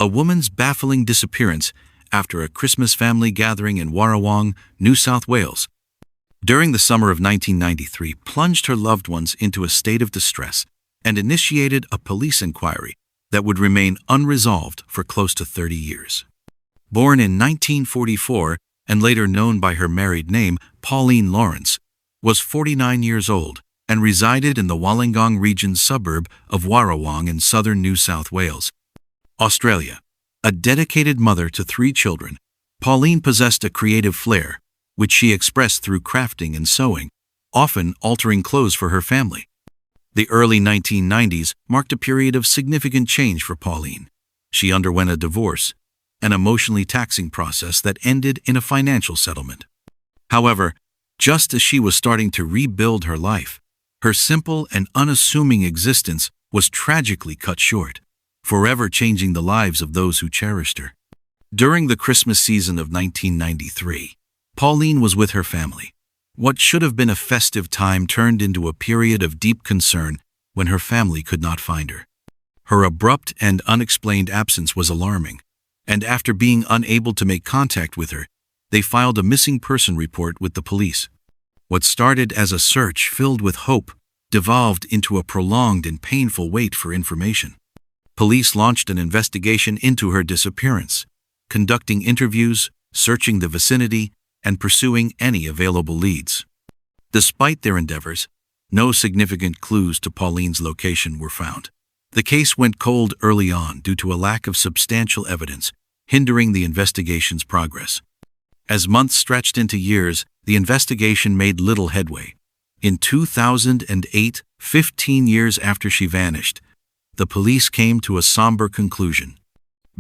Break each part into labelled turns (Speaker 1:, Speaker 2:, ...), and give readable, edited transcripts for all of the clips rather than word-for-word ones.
Speaker 1: A woman's baffling disappearance after a Christmas family gathering in Warrawong, New South Wales, during the summer of 1993 plunged her loved ones into a state of distress and initiated a police inquiry that would remain unresolved for close to 30 years. Born in 1944 and later known by her married name, Pauline Lawrence, was 49 years old and resided in the Wollongong region suburb of Warrawong in southern New South Wales, Australia. A dedicated mother to 3 children, Pauline possessed a creative flair, which she expressed through crafting and sewing, often altering clothes for her family. The early 1990s marked a period of significant change for Pauline. She underwent a divorce, an emotionally taxing process that ended in a financial settlement. However, just as she was starting to rebuild her life, her simple and unassuming existence was tragically cut short, forever changing the lives of those who cherished her. During the Christmas season of 1993, Pauline was with her family. What should have been a festive time turned into a period of deep concern when her family could not find her. Her abrupt and unexplained absence was alarming, and after being unable to make contact with her, they filed a missing person report with the police. What started as a search filled with hope devolved into a prolonged and painful wait for information. Police launched an investigation into her disappearance, conducting interviews, searching the vicinity, and pursuing any available leads. Despite their endeavors, no significant clues to Pauline's location were found. The case went cold early on due to a lack of substantial evidence, hindering the investigation's progress. As months stretched into years, the investigation made little headway. In 2008, 15 years after she vanished, the police came to a somber conclusion.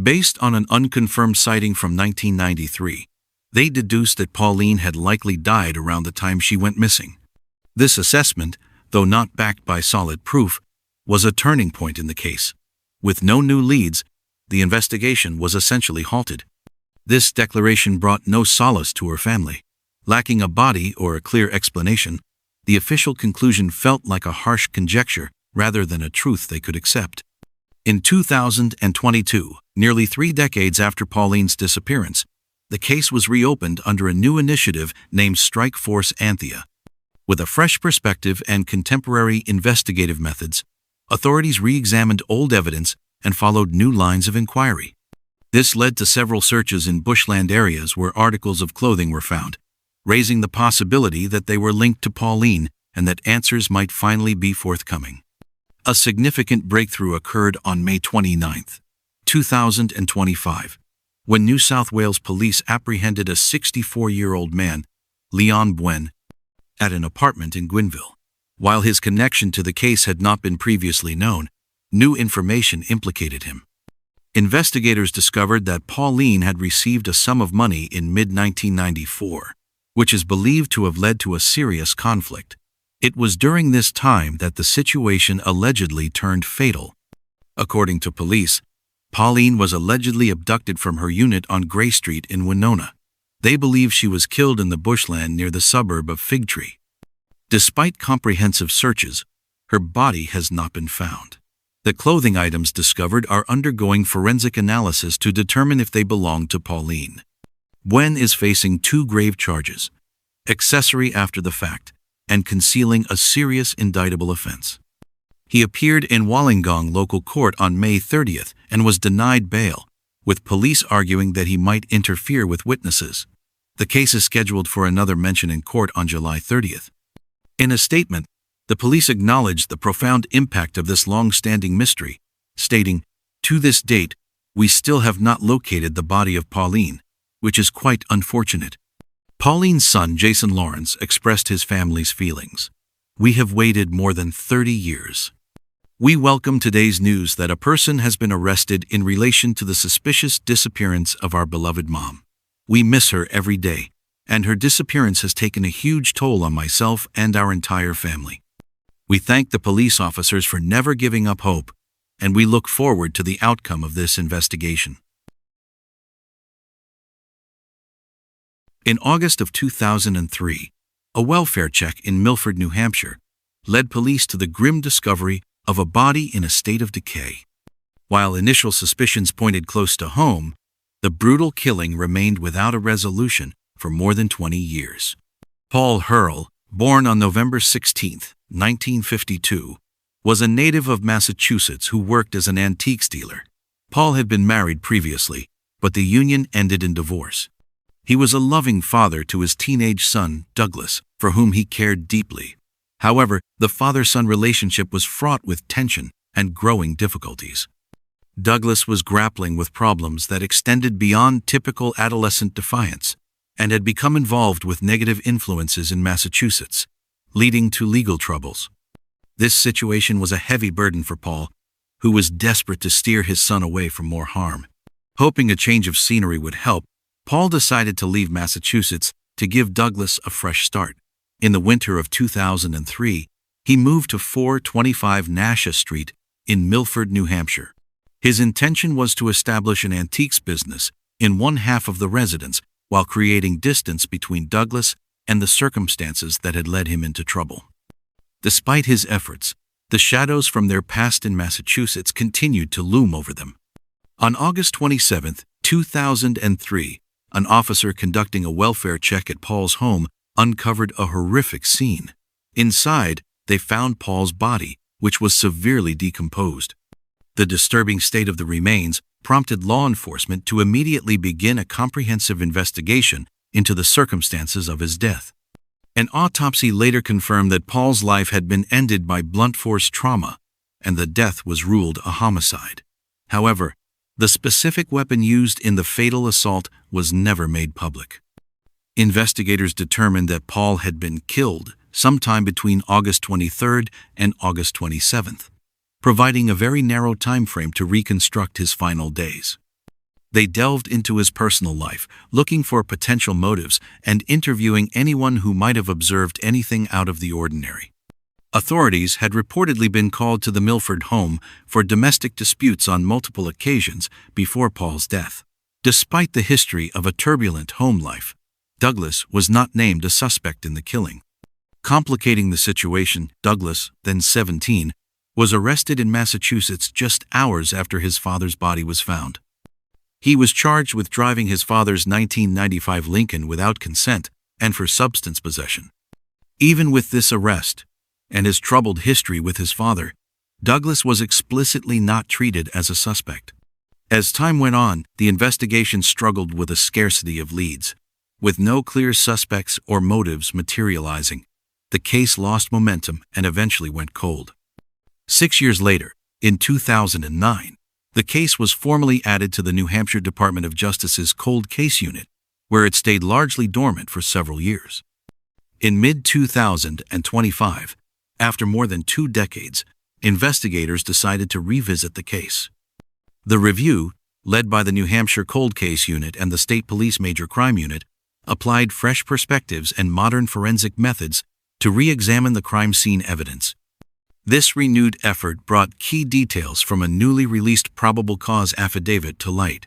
Speaker 1: Based on an unconfirmed sighting from 1993, they deduced that Pauline had likely died around the time she went missing. This assessment, though not backed by solid proof, was a turning point in the case. With no new leads, the investigation was essentially halted. This declaration brought no solace to her family. Lacking a body or a clear explanation, the official conclusion felt like a harsh conjecture rather than a truth they could accept. In 2022, nearly 3 decades after Pauline's disappearance, the case was reopened under a new initiative named Strike Force Anthea. With a fresh perspective and contemporary investigative methods, authorities re-examined old evidence and followed new lines of inquiry. This led to several searches in bushland areas where articles of clothing were found, raising the possibility that they were linked to Pauline and that answers might finally be forthcoming. A significant breakthrough occurred on May 29, 2025, when New South Wales police apprehended a 64-year-old man, Leon Buen, at an apartment in Gwynville. While his connection to the case had not been previously known, new information implicated him. Investigators discovered that Pauline had received a sum of money in mid-1994, which is believed to have led to a serious conflict. It was during this time that the situation allegedly turned fatal. According to police, Pauline was allegedly abducted from her unit on Grey Street in Winona. They believe she was killed in the bushland near the suburb of Fig Tree. Despite comprehensive searches, her body has not been found. The clothing items discovered are undergoing forensic analysis to determine if they belong to Pauline. Buen is facing 2 grave charges: accessory after the fact and concealing a serious indictable offense. He appeared in Wollongong local court on May 30th and was denied bail, with police arguing that he might interfere with witnesses. The case is scheduled for another mention in court on July 30th. In a statement, the police acknowledged the profound impact of this long-standing mystery, stating, "To this date, we still have not located the body of Pauline, which is quite unfortunate." Pauline's son, Jason Lawrence, expressed his family's feelings. "We have waited more than 30 years. We welcome today's news that a person has been arrested in relation to the suspicious disappearance of our beloved mom. We miss her every day, and her disappearance has taken a huge toll on myself and our entire family. We thank the police officers for never giving up hope, and we look forward to the outcome of this investigation." In August of 2003, a welfare check in Milford, New Hampshire, led police to the grim discovery of a body in a state of decay. While initial suspicions pointed close to home, the brutal killing remained without a resolution for more than 20 years. Paul Hurl, born on November 16, 1952, was a native of Massachusetts who worked as an antiques dealer. Paul had been married previously, but the union ended in divorce. He was a loving father to his teenage son, Douglas, for whom he cared deeply. However, the father-son relationship was fraught with tension and growing difficulties. Douglas was grappling with problems that extended beyond typical adolescent defiance and had become involved with negative influences in Massachusetts, leading to legal troubles. This situation was a heavy burden for Paul, who was desperate to steer his son away from more harm. Hoping a change of scenery would help, Paul decided to leave Massachusetts to give Douglas a fresh start. In the winter of 2003, he moved to 425 Nasha Street in Milford, New Hampshire. His intention was to establish an antiques business in one half of the residence while creating distance between Douglas and the circumstances that had led him into trouble. Despite his efforts, the shadows from their past in Massachusetts continued to loom over them. On August 27, 2003, an officer conducting a welfare check at Paul's home uncovered a horrific scene. Inside, they found Paul's body, which was severely decomposed. The disturbing state of the remains prompted law enforcement to immediately begin a comprehensive investigation into the circumstances of his death. An autopsy later confirmed that Paul's life had been ended by blunt force trauma, and the death was ruled a homicide. However, the specific weapon used in the fatal assault was never made public. Investigators determined that Paul had been killed sometime between August 23rd and August 27th, providing a very narrow time frame to reconstruct his final days. They delved into his personal life, looking for potential motives and interviewing anyone who might have observed anything out of the ordinary. Authorities had reportedly been called to the Milford home for domestic disputes on multiple occasions before Paul's death. Despite the history of a turbulent home life, Douglas was not named a suspect in the killing. Complicating the situation, Douglas, then 17, was arrested in Massachusetts just hours after his father's body was found. He was charged with driving his father's 1995 Lincoln without consent and for substance possession. Even with this arrest and his troubled history with his father, Douglas was explicitly not treated as a suspect. As time went on, the investigation struggled with a scarcity of leads. With no clear suspects or motives materializing, the case lost momentum and eventually went cold. 6 years later, in 2009, the case was formally added to the New Hampshire Department of Justice's Cold Case Unit, where it stayed largely dormant for several years. In mid-2025, after more than 2 decades, investigators decided to revisit the case. The review, led by the New Hampshire Cold Case Unit and the State Police Major Crime Unit, applied fresh perspectives and modern forensic methods to re-examine the crime scene evidence. This renewed effort brought key details from a newly released probable cause affidavit to light.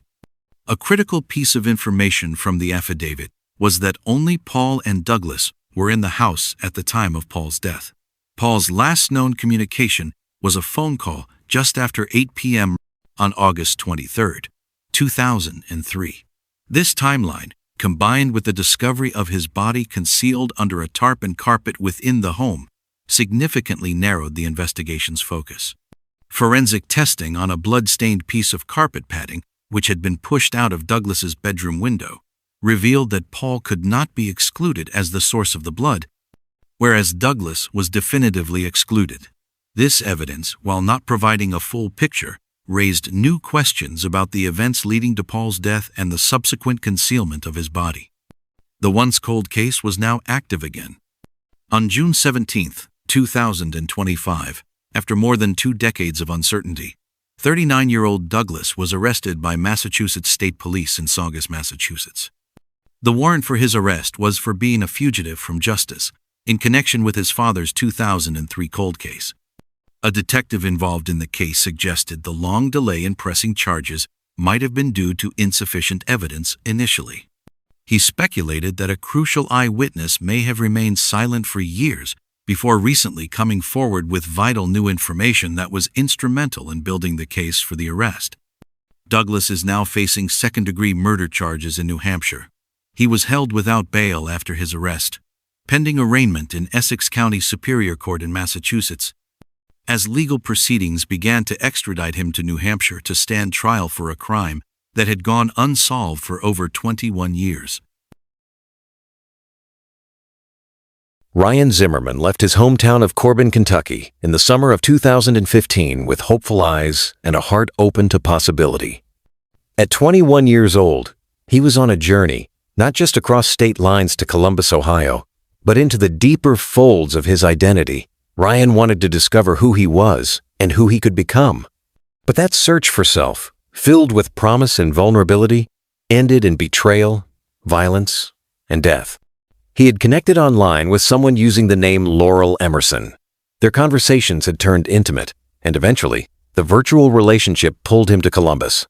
Speaker 1: A critical piece of information from the affidavit was that only Paul and Douglas were in the house at the time of Paul's death. Paul's last known communication was a phone call just after 8 p.m. on August 23, 2003. This timeline, combined with the discovery of his body concealed under a tarp and carpet within the home, significantly narrowed the investigation's focus. Forensic testing on a blood-stained piece of carpet padding, which had been pushed out of Douglas's bedroom window, revealed that Paul could not be excluded as the source of the blood, whereas Douglas was definitively excluded. This evidence, while not providing a full picture, raised new questions about the events leading to Paul's death and the subsequent concealment of his body. The once cold case was now active again. On June 17, 2025, after more than 2 decades of uncertainty, 39-year-old Douglas was arrested by Massachusetts State Police in Saugus, Massachusetts. The warrant for his arrest was for being a fugitive from justice in connection with his father's 2003 cold case. A detective involved in the case suggested the long delay in pressing charges might have been due to insufficient evidence initially. He speculated that a crucial eyewitness may have remained silent for years before recently coming forward with vital new information that was instrumental in building the case for the arrest. Douglas is now facing second-degree murder charges in New Hampshire. He was held without bail after his arrest, pending arraignment in Essex County Superior Court in Massachusetts, as legal proceedings began to extradite him to New Hampshire to stand trial for a crime that had gone unsolved for over 21 years.
Speaker 2: Ryan Zimmerman left his hometown of Corbin, Kentucky, in the summer of 2015 with hopeful eyes and a heart open to possibility. At 21 years old, he was on a journey, not just across state lines to Columbus, Ohio, but into the deeper folds of his identity. Ryan wanted to discover who he was and who he could become. But that search for self, filled with promise and vulnerability, ended in betrayal, violence, and death. He had connected online with someone using the name Laurel Emerson. Their conversations had turned intimate, and eventually, the virtual relationship pulled him to Columbus.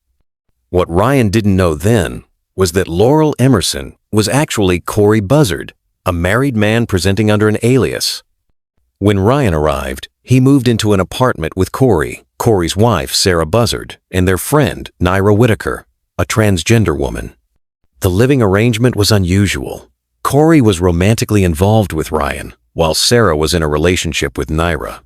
Speaker 2: What Ryan didn't know then was that Laurel Emerson was actually Corey Buzzard, a married man presenting under an alias. When Ryan arrived, he moved into an apartment with Corey's wife, Sarah Buzzard, and their friend, Naira Whitaker, a transgender woman. The living arrangement was unusual. Corey was romantically involved with Ryan, while Sarah was in a relationship with Naira.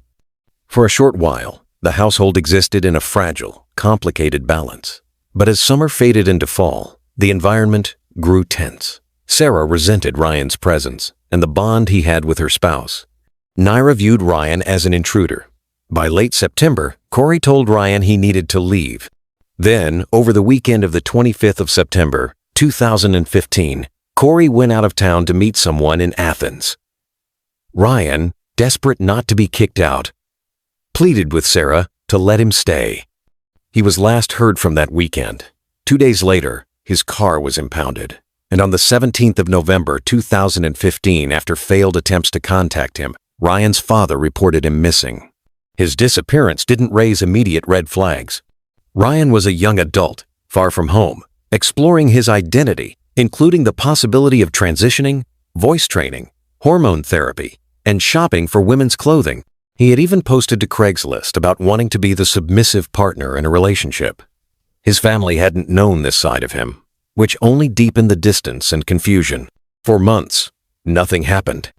Speaker 2: For a short while, the household existed in a fragile, complicated balance. But as summer faded into fall, the environment grew tense. Sarah resented Ryan's presence and the bond he had with her spouse. Naira viewed Ryan as an intruder. By late September, Corey told Ryan he needed to leave. Then, over the weekend of the 25th of September, 2015, Corey went out of town to meet someone in Athens. Ryan, desperate not to be kicked out, pleaded with Sarah to let him stay. He was last heard from that weekend. 2 days later, his car was impounded. And on the 17th of November 2015, after failed attempts to contact him, Ryan's father reported him missing. His disappearance didn't raise immediate red flags. Ryan was a young adult, far from home, exploring his identity, including the possibility of transitioning, voice training, hormone therapy, and shopping for women's clothing. He had even posted to Craigslist about wanting to be the submissive partner in a relationship. His family hadn't known this side of him, which only deepened the distance and confusion. For months, nothing happened.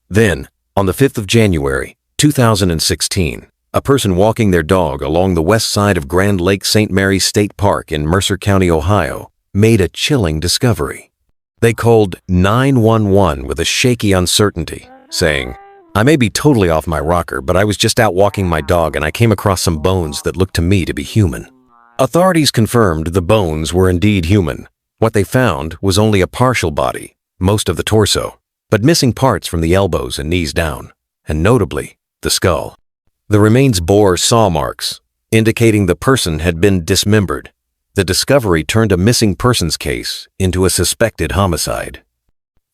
Speaker 2: Then, on the 5th of January, 2016, a person walking their dog along the west side of Grand Lake St. Mary's State Park in Mercer County, Ohio, made a chilling discovery. They called 911 with a shaky uncertainty, saying, "I may be totally off my rocker, but I was just out walking my dog and I came across some bones that looked to me to be human." Authorities confirmed the bones were indeed human. What they found was only a partial body, most of the torso, but missing parts from the elbows and knees down, and notably, the skull. The remains bore saw marks, indicating the person had been dismembered. The discovery turned a missing persons case into a suspected homicide.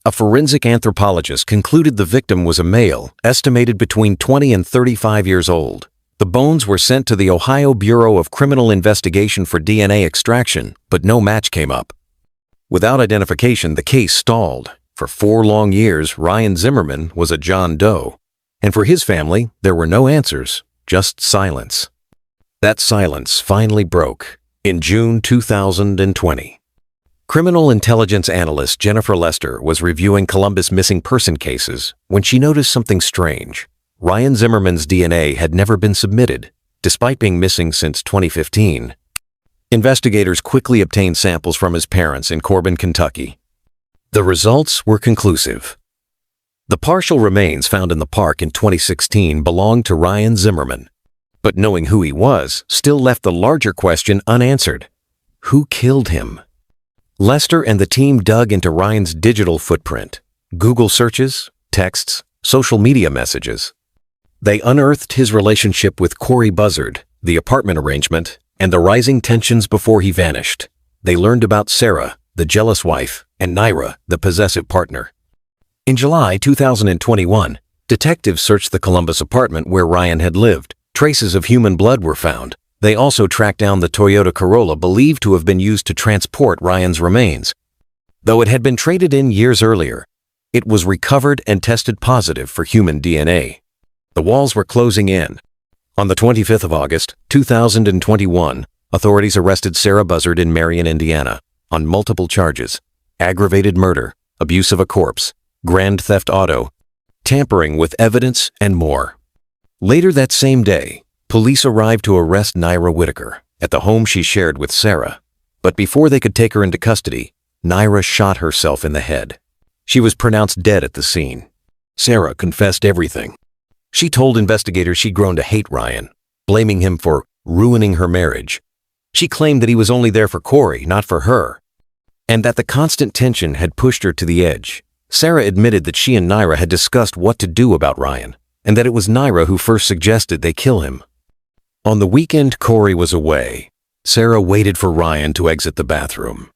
Speaker 2: A forensic anthropologist concluded the victim was a male, estimated between 20 and 35 years old. The bones were sent to the Ohio Bureau of Criminal Investigation for DNA extraction, but no match came up. Without identification, the case stalled. For 4 long years, Ryan Zimmerman was a John Doe. And for his family, there were no answers, just silence. That silence finally broke in June 2020. Criminal intelligence analyst Jennifer Lester was reviewing Columbus missing person cases when she noticed something strange. Ryan Zimmerman's DNA had never been submitted, despite being missing since 2015. Investigators quickly obtained samples from his parents in Corbin, Kentucky. The results were conclusive. The partial remains found in the park in 2016 belonged to Ryan Zimmerman. But knowing who he was still left the larger question unanswered. Who killed him? Lester and the team dug into Ryan's digital footprint, Google searches, texts, social media messages. They unearthed his relationship with Corey Buzzard, the apartment arrangement, and the rising tensions before he vanished. They learned about Sarah, the jealous wife, and Naira, the possessive partner. In July 2021, detectives searched the Columbus apartment where Ryan had lived. Traces of human blood were found. They also tracked down the Toyota Corolla believed to have been used to transport Ryan's remains. Though it had been traded in years earlier, It was recovered and tested positive for human DNA. The walls were closing in. On the 25th of August, 2021, authorities arrested Sarah Buzzard in Marion, Indiana, on multiple charges: aggravated murder, abuse of a corpse, grand theft auto, tampering with evidence, and more. Later that same day, police arrived to arrest Naira Whitaker at the home she shared with Sarah. But before they could take her into custody, Naira shot herself in the head. She was pronounced dead at the scene. Sarah confessed everything. She told investigators she'd grown to hate Ryan, blaming him for ruining her marriage. She claimed that he was only there for Corey, not for her, and that the constant tension had pushed her to the edge. Sarah admitted that she and Naira had discussed what to do about Ryan, and that it was Naira who first suggested they kill him. On the weekend Corey was away, Sarah waited for Ryan to exit the bathroom.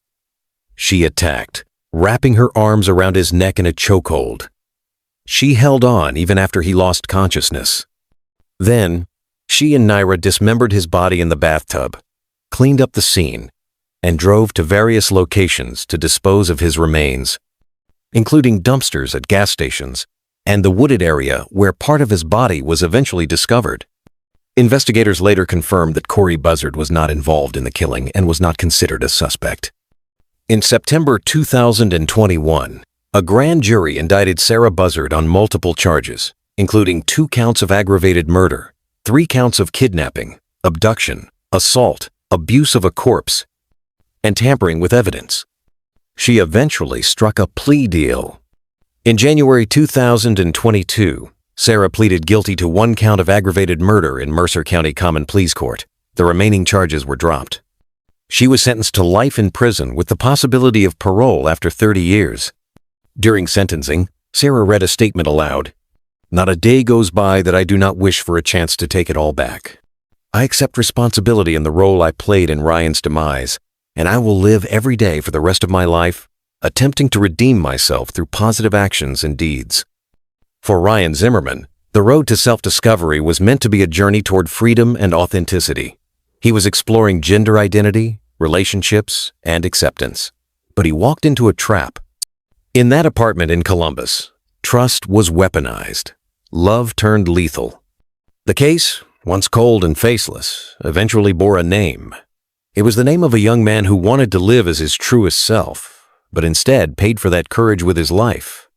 Speaker 2: She attacked, wrapping her arms around his neck in a chokehold. She held on even after he lost consciousness. Then, she and Naira dismembered his body in the bathtub, cleaned up the scene, and drove to various locations to dispose of his remains, including dumpsters at gas stations and the wooded area where part of his body was eventually discovered. Investigators later confirmed that Corey Buzzard was not involved in the killing and was not considered a suspect. In September 2021, a grand jury indicted Sarah Buzzard on multiple charges, including 2 counts of aggravated murder, 3 counts of kidnapping, abduction, assault, abuse of a corpse, and tampering with evidence. She eventually struck a plea deal. In January 2022, Sarah pleaded guilty to 1 count of aggravated murder in Mercer County Common Pleas Court. The remaining charges were dropped. She was sentenced to life in prison with the possibility of parole after 30 years. During sentencing, Sarah read a statement aloud. "Not a day goes by that I do not wish for a chance to take it all back. I accept responsibility in the role I played in Ryan's demise, and I will live every day for the rest of my life, attempting to redeem myself through positive actions and deeds." For Ryan Zimmerman, the road to self-discovery was meant to be a journey toward freedom and authenticity. He was exploring gender identity, relationships, and acceptance. But he walked into a trap. In that apartment in Columbus, trust was weaponized. Love turned lethal. The case, once cold and faceless, eventually bore a name. It was the name of a young man who wanted to live as his truest self, but instead paid for that courage with his life.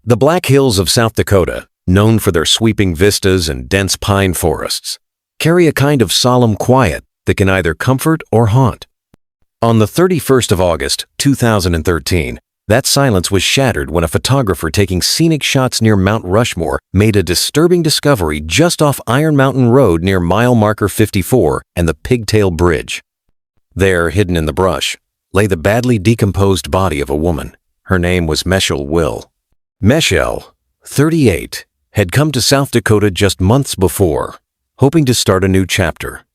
Speaker 2: The Black Hills of South Dakota, known for their sweeping vistas and dense pine forests, carry a kind of solemn quiet that can either comfort or haunt. On the 31st of August, 2013, that silence was shattered when a photographer taking scenic shots near Mount Rushmore made a disturbing discovery just off Iron Mountain Road near mile marker 54 and the Pigtail Bridge. There, hidden in the brush, lay the badly decomposed body of a woman. Her name was Meshel Will. Meshel, 38, had come to South Dakota just months before, hoping to start a new chapter.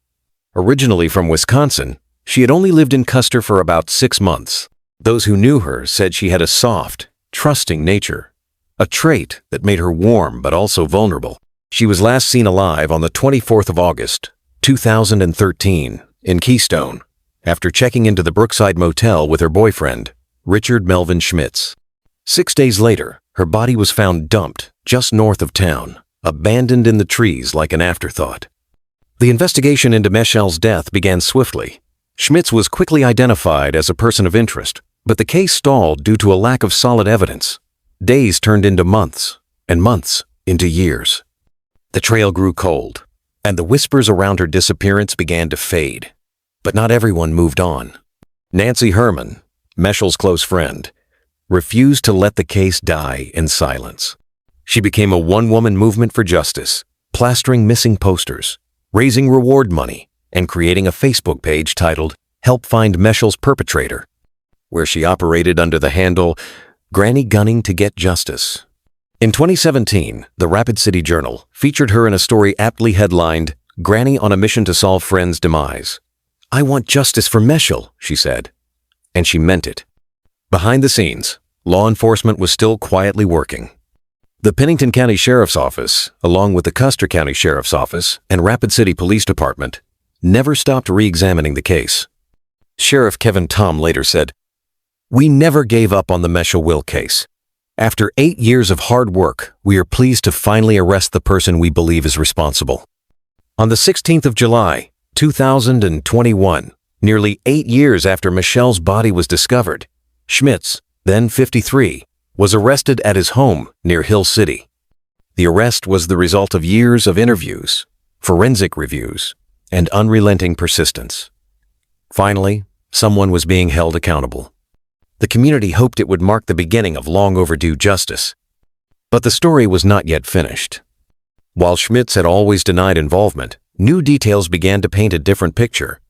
Speaker 2: Originally from Wisconsin, she had only lived in Custer for about 6 months. Those who knew her said she had a soft, trusting nature, a trait that made her warm but also vulnerable. She was last seen alive on the 24th of August, 2013, in Keystone, after checking into the Brookside Motel with her boyfriend, Richard Melvin Schmitz. 6 days later, her body was found dumped just north of town, abandoned in the trees like an afterthought. The investigation into Meshel's death began swiftly. Schmitz was quickly identified as a person of interest, but the case stalled due to a lack of solid evidence. Days turned into months, and months into years. The trail grew cold, and the whispers around her disappearance began to fade. But not everyone moved on. Nancy Herman, Meshel's close friend, refused to let the case die in silence. She became a one-woman movement for justice, plastering missing posters, raising reward money, and creating a Facebook page titled Help Find Meshel's Perpetrator, where she operated under the handle Granny Gunning to Get Justice. In 2017, the Rapid City Journal featured her in a story aptly headlined, Granny on a Mission to Solve Friend's Demise. "I want justice for Meshel," she said. And she meant it. Behind the scenes, law enforcement was still quietly working. The Pennington County Sheriff's Office, along with the Custer County Sheriff's Office and Rapid City Police Department, never stopped re-examining the case. Sheriff Kevin Tom later said, We never gave up on the Meshel will case. After 8 years of hard work, we are pleased to finally arrest the person we believe is responsible. On the 16th of July, 2021, nearly 8 years after Michelle's body was discovered, Schmitz, then 53, was arrested at his home near Hill City. The arrest was the result of years of interviews, forensic reviews, and unrelenting persistence. Finally, someone was being held accountable. The community hoped it would mark the beginning of long overdue justice. But the story was not yet finished. While Schmitz had always denied involvement, new details began to paint a different picture.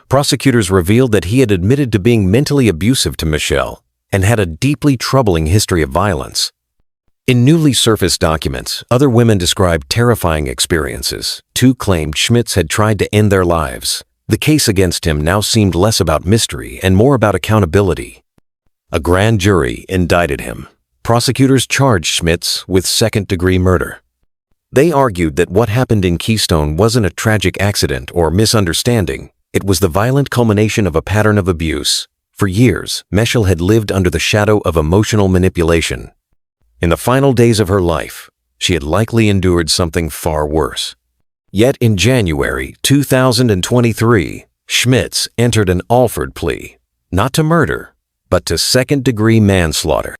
Speaker 2: Prosecutors revealed that he had admitted to being mentally abusive to Michelle and had a deeply troubling history of violence. In newly surfaced documents, other women described terrifying experiences. 2 claimed Schmitz had tried to end their lives. The case against him now seemed less about mystery and more about accountability. A grand jury indicted him. Prosecutors charged Schmitz with second-degree murder. They argued that what happened in Keystone wasn't a tragic accident or misunderstanding. It was the violent culmination of a pattern of abuse. For years, Meshel had lived under the shadow of emotional manipulation. In the final days of her life, she had likely endured something far worse. Yet in January 2023, Schmitz entered an Alford plea, not to murder, but to second-degree manslaughter.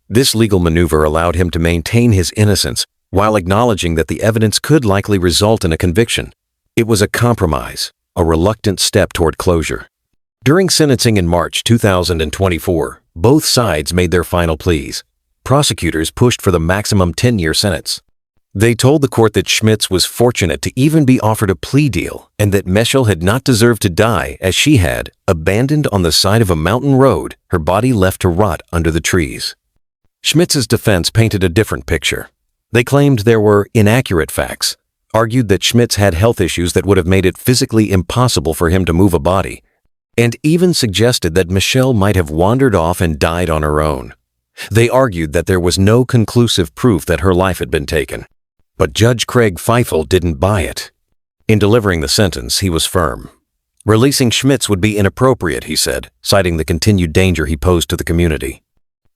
Speaker 2: This legal maneuver allowed him to maintain his innocence while acknowledging that the evidence could likely result in a conviction. It was a compromise, a reluctant step toward closure. During sentencing in March 2024, both sides made their final pleas. Prosecutors pushed for the maximum 10-year sentence. They told the court that Schmitz was fortunate to even be offered a plea deal and that Meshel had not deserved to die as she had, abandoned on the side of a mountain road, her body left to rot under the trees. Schmitz's defense painted a different picture. They claimed there were inaccurate facts, argued that Schmitz had health issues that would have made it physically impossible for him to move a body, and even suggested that Michelle might have wandered off and died on her own. They argued that there was no conclusive proof that her life had been taken. But Judge Craig Feifel didn't buy it. In delivering the sentence, he was firm. Releasing Schmitz would be inappropriate, he said, citing the continued danger he posed to the community.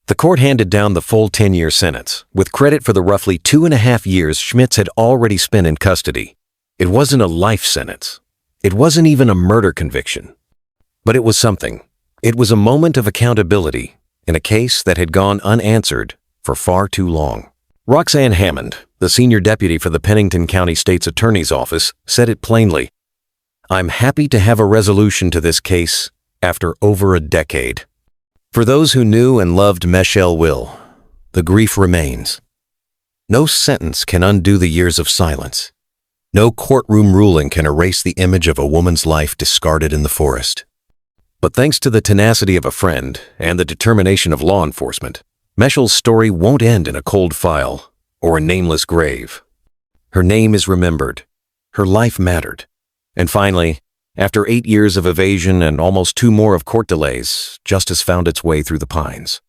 Speaker 2: The court handed down the full 10-year sentence, with credit for the roughly 2.5 years Schmitz had already spent in custody. It wasn't a life sentence. It wasn't even a murder conviction. But it was something. It was a moment of accountability in a case that had gone unanswered for far too long. Roxanne Hammond, the senior deputy for the Pennington County State's Attorney's Office, said it plainly, "I'm happy to have a resolution to this case after over a decade." For those who knew and loved Meshel Will, the grief remains. No sentence can undo the years of silence. No courtroom ruling can erase the image of a woman's life discarded in the forest. But thanks to the tenacity of a friend and the determination of law enforcement, Meshel's story won't end in a cold file or a nameless grave. Her name is remembered. Her life mattered. And finally, after 8 years of evasion and almost 2 more of court delays, justice found its way through the pines.